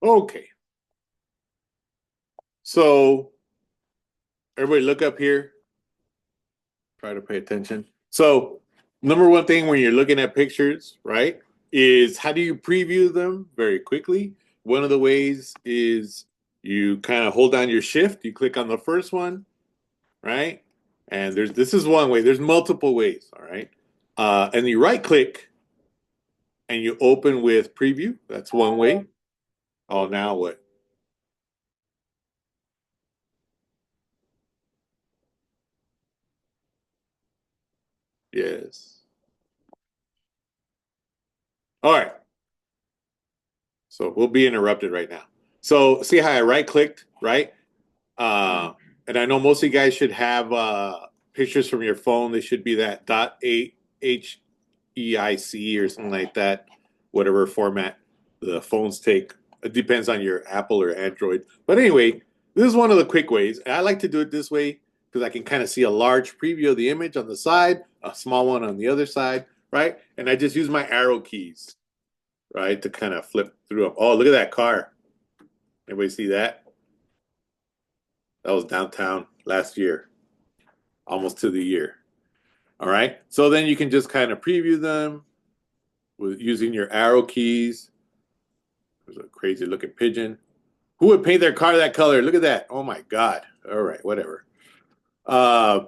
Okay. So everybody look up here. Try to pay attention. So number one thing when you're looking at pictures, right, is how do you preview them very quickly? One of the ways is you kind of hold down your shift, you click on the first one, right? And there's this is one way. There's multiple ways, all right? And you right click and you open with preview. That's one way. Oh, now what? Yes. All right. So we'll be interrupted right now. So see how I right clicked, right? And I know most of you guys should have pictures from your phone. They should be that .HEIC or something like that, whatever format the phones take. It depends on your Apple or Android. But anyway, this is one of the quick ways. I like to do it this way because I can kind of see a large preview of the image on the side, a small one on the other side, right? And I just use my arrow keys, right, to kind of flip through them. Oh, look at that car. Everybody see that? That was downtown last year, almost to the year. All right. So then you can just kind of preview them with using your arrow keys. There's a crazy looking pigeon. Who would paint their car that color? Look at that. Oh my God. All right, whatever. Uh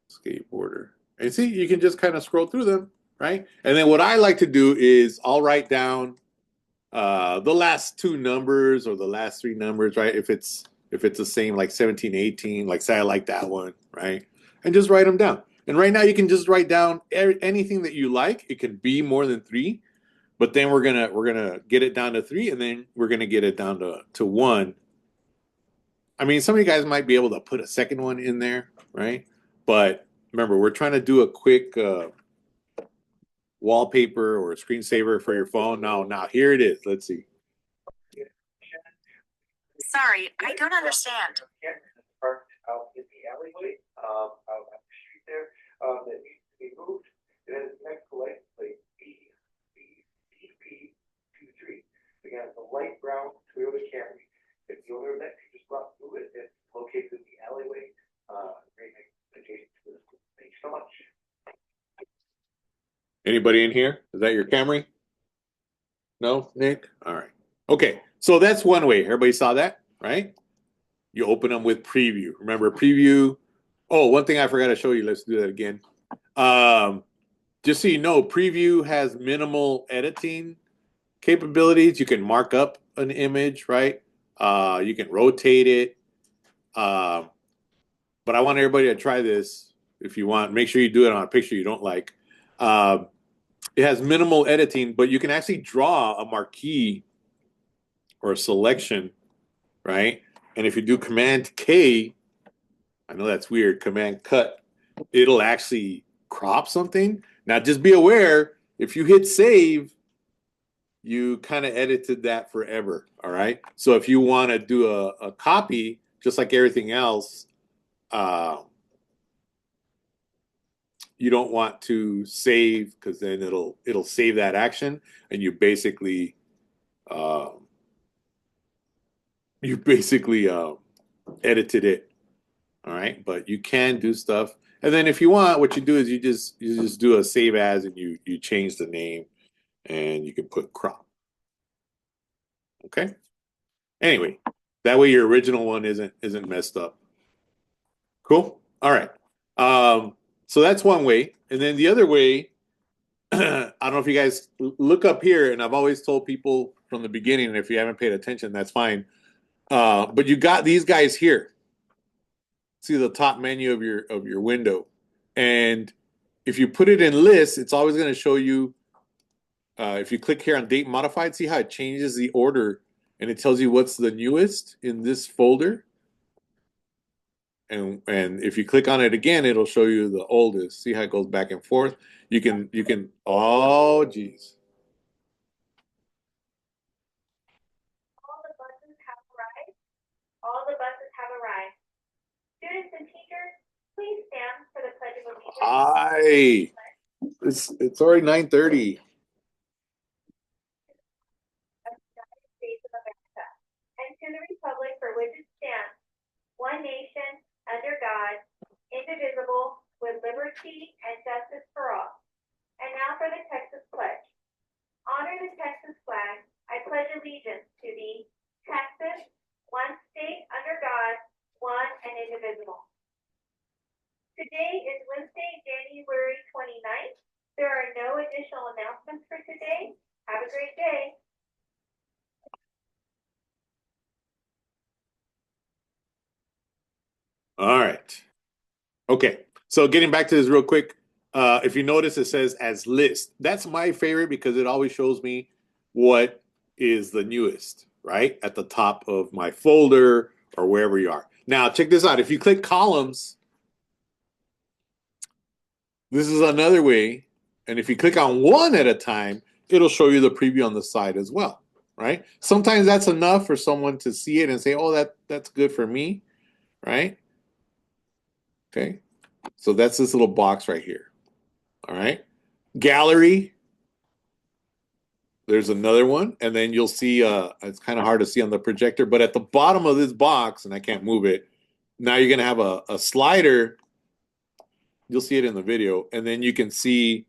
Skateboarder. And see, you can just kind of scroll through them, right? And then what I like to do is I'll write down the last two numbers or the last three numbers, right? If it's the same, like 17, 18, like say I like that one, right? And just write them down. And right now you can just write down anything that you like. It can be more than three, but then we're gonna get it down to three, and then we're gonna get it down to one. I mean, some of you guys might be able to put a second one in there, right? But remember, we're trying to do a quick wallpaper or a screensaver for your phone. Now here it is. Let's see. Sorry, I don't understand. Parked out in the alleyway, out on the street there, that needs to be moved. It has next to license plate BP23. Again, it's a light brown Toyota Camry. If the owner of that could just walk through it, it's located in the alleyway, right adjacent to the school. Thanks so much. Anybody in here? Is that your Camry? No, Nick? All right. Okay. So that's one way. Everybody saw that, right? You open them with preview. Remember preview. Oh, one thing I forgot to show you. Let's do that again. Um, just so you know, preview has minimal editing capabilities. You can mark up an image, right? You can rotate it. Um, but I want everybody to try this. If you want, make sure you do it on a picture you don't like. Um, it has minimal editing, but you can actually draw a marquee or a selection, right? And if you do Command K, I know that's weird, Command Cut, it'll actually crop something. Now, just be aware if you hit save, you kind of edited that forever. All right. So if you want to do a copy, just like everything else, uh, you don't want to save because then it'll save that action, and uh, you basically edited it. All right, but you can do stuff, and then if you want, what you do is you just do a save as, and you change the name, and you can put crop. Okay. Anyway, that way your original one isn't messed up. Cool. All right. So that's one way, and then the other way, I don't know if you guys look up here, and I've always told people from the beginning, and if you haven't paid attention, that's fine. But you got these guys here. See the top menu of your window, and if you put it in lists, it's always going to show you. If you click here on date modified, see how it changes the order, and it tells you what's the newest in this folder. And if you click on it again, it'll show you the oldest. See how it goes back and forth. You can. Oh, geez. All the buses have arrived. All the buses have arrived. Students and teachers, please stand for the Pledge of Allegiance. Hi. It's already 9:30. indivisible, with liberty and justice for all. And now for the Texas Pledge. Honor the Texas flag. I pledge allegiance to thee, Texas, one state under God, one and indivisible. Today is Wednesday, January 29th. There are no additional announcements for today. Have a great day. All right. Okay. So getting back to this real quick, if you notice, it says as list. That's my favorite because it always shows me what is the newest, right? At the top of my folder or wherever you are. Now, check this out. If you click columns, this is another way. And if you click on one at a time, it'll show you the preview on the side as well, right? Sometimes that's enough for someone to see it and say, oh, that's good for me, right? Okay. So that's this little box right here. All right. Gallery. There's another one. And then you'll see, it's kind of hard to see on the projector, but at the bottom of this box, and I can't move it, now you're going to have a slider. You'll see it in the video. And then you can see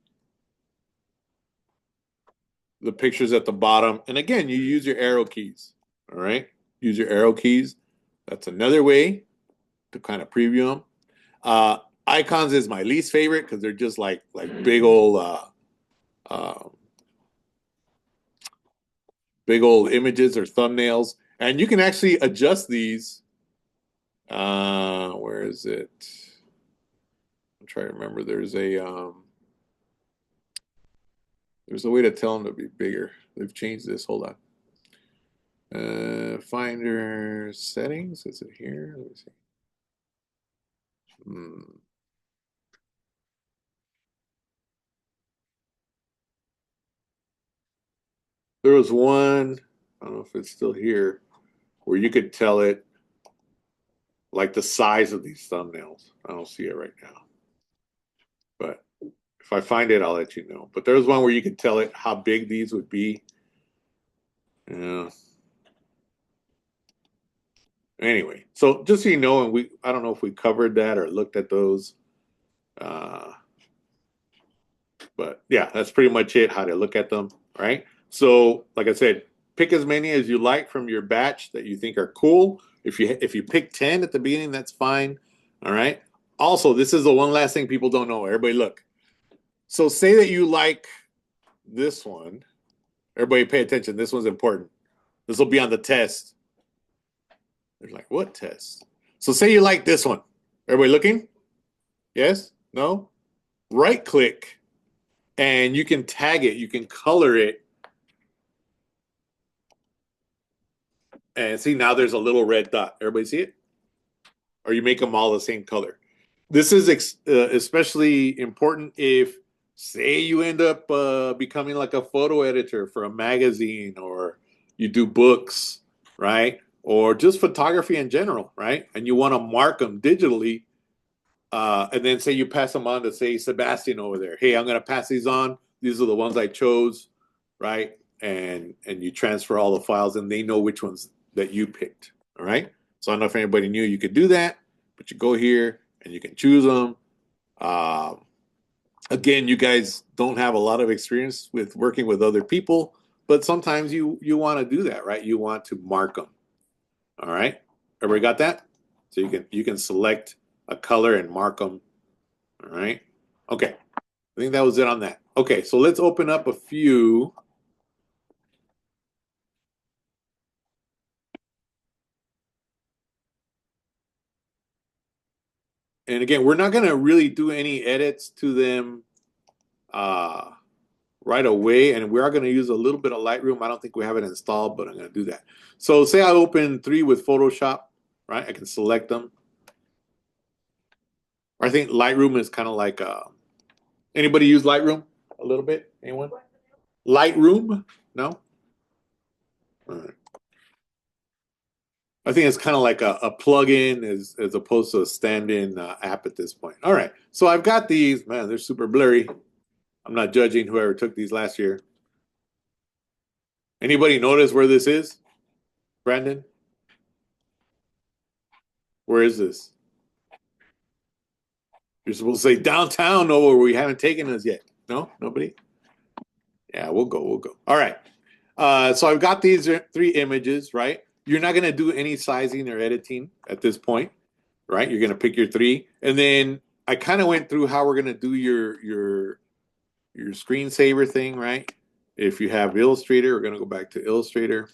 the pictures at the bottom. And again, you use your arrow keys. All right. Use your arrow keys. That's another way to kind of preview them. Icons is my least favorite because they're just like big old images or thumbnails, and you can actually adjust these. Where is it? I'm trying to remember. There's a way to tell them to be bigger. They've changed this. Hold on. Finder settings. Is it here? Let me see. There was one, I don't know if it's still here, where you could tell it like the size of these thumbnails. I don't see it right now. But if I find it, I'll let you know. But there's one where you could tell it how big these would be. Yeah. Anyway, so just so you know, and I don't know if we covered that or looked at those. But yeah, that's pretty much it, how to look at them, right? So, like I said, pick as many as you like from your batch that you think are cool. If you pick 10 at the beginning, that's fine. All right. Also, this is the one last thing people don't know. Everybody look. So say that you like this one. Everybody pay attention. This one's important. This will be on the test. They're like, what test? So say you like this one. Everybody looking? Yes? No? Right click and you can tag it. You can color it. And see, now there's a little red dot. Everybody see it? Or you make them all the same color. This is especially important if, say, you end up becoming like a photo editor for a magazine, or you do books, right? Or just photography in general, right? And you want to mark them digitally. And then say you pass them on to, say, Sebastian over there. Hey, I'm going to pass these on. These are the ones I chose, right? And you transfer all the files, and they know which ones that you picked, all right? So I don't know if anybody knew you could do that, but you go here and you can choose them. Again, you guys don't have a lot of experience with working with other people, but sometimes you want to do that, right? You want to mark them, all right? Everybody got that? So you can select a color and mark them, all right? Okay, I think that was it on that. Okay, so let's open up a few. And again, we're not going to really do any edits to them right away. And we are going to use a little bit of Lightroom. I don't think we have it installed, but I'm going to do that. So say I open 3 with Photoshop, right? I can select them. I think Lightroom is kind of like, anybody use Lightroom a little bit? Anyone? Lightroom? No? All right. I think it's kind of like a plug-in as opposed to a stand-in app at this point. All right, so I've got these. Man, they're super blurry. I'm not judging whoever took these last year. Anybody notice where this is? Brandon? Where is this? You're supposed to say downtown, no, where we haven't taken us yet. No, nobody. Yeah, we'll go. We'll go. All right. So I've got these 3 images, right? You're not gonna do any sizing or editing at this point, right? You're gonna pick your 3, and then I kind of went through how we're gonna do your screensaver thing, right? If you have Illustrator, we're gonna go back to Illustrator.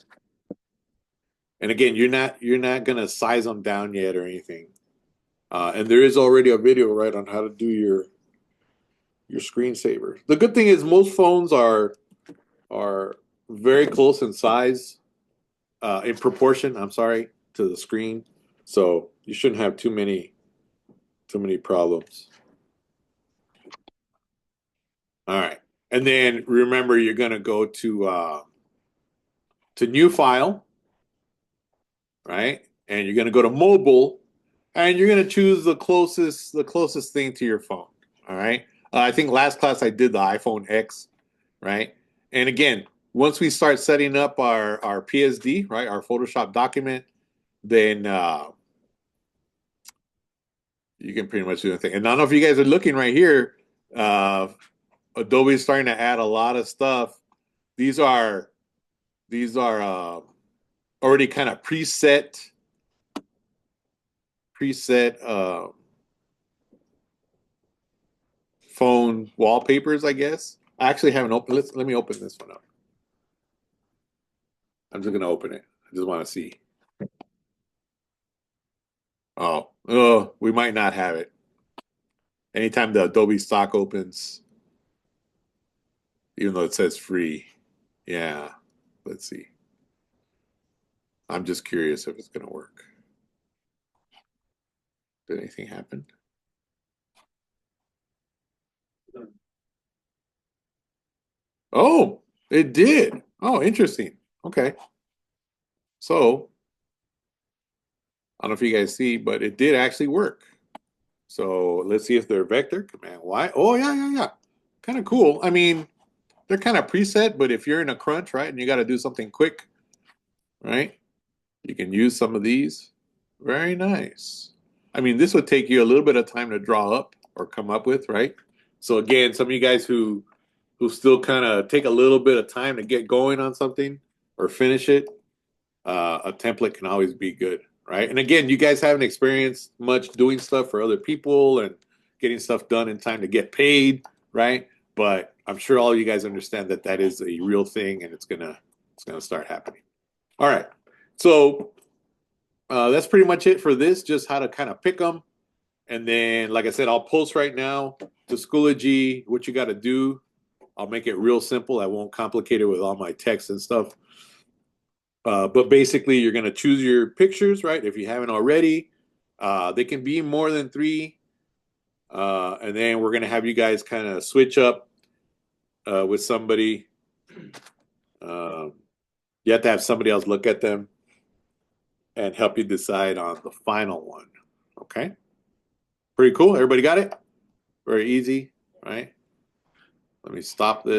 And again, you're not gonna size them down yet or anything. And there is already a video, right, on how to do your screensaver. The good thing is most phones are very close in size, in proportion, I'm sorry, to the screen. So you shouldn't have too many problems. All right. And then remember, you're gonna go to new file, right? And you're gonna go to mobile, and you're gonna choose the closest thing to your phone. All right. I think last class I did the iPhone X, right? And again, once we start setting up our PSD, right, our Photoshop document, then you can pretty much do anything. And I don't know if you guys are looking right here. Adobe is starting to add a lot of stuff. These are already kind of preset phone wallpapers, I guess. I actually haven't opened. Let me open this one up. I'm just gonna open it. I just want to see. Oh, we might not have it. Anytime the Adobe stock opens, even though it says free, yeah. Let's see. I'm just curious if it's gonna work. Did anything happen? Oh, it did. Oh, interesting. Okay. So, I don't know if you guys see, but it did actually work. So let's see if they're vector, Command Y. Oh, yeah. Kind of cool. I mean, they're kind of preset, but if you're in a crunch, right, and you got to do something quick, right, you can use some of these. Very nice. I mean, this would take you a little bit of time to draw up or come up with, right? So again, some of you guys who still kind of take a little bit of time to get going on something or finish it, a template can always be good, right? And again, you guys haven't experienced much doing stuff for other people and getting stuff done in time to get paid, right? But I'm sure all you guys understand that that is a real thing, and it's gonna start happening. All right, so that's pretty much it for this. Just how to kind of pick them, and then, like I said, I'll post right now to Schoology what you got to do. I'll make it real simple. I won't complicate it with all my text and stuff. But basically, you're going to choose your pictures, right? If you haven't already, they can be more than 3. And then we're going to have you guys kind of switch up with somebody. You have to have somebody else look at them and help you decide on the final one. Okay? Pretty cool. Everybody got it? Very easy, right? Let me stop this.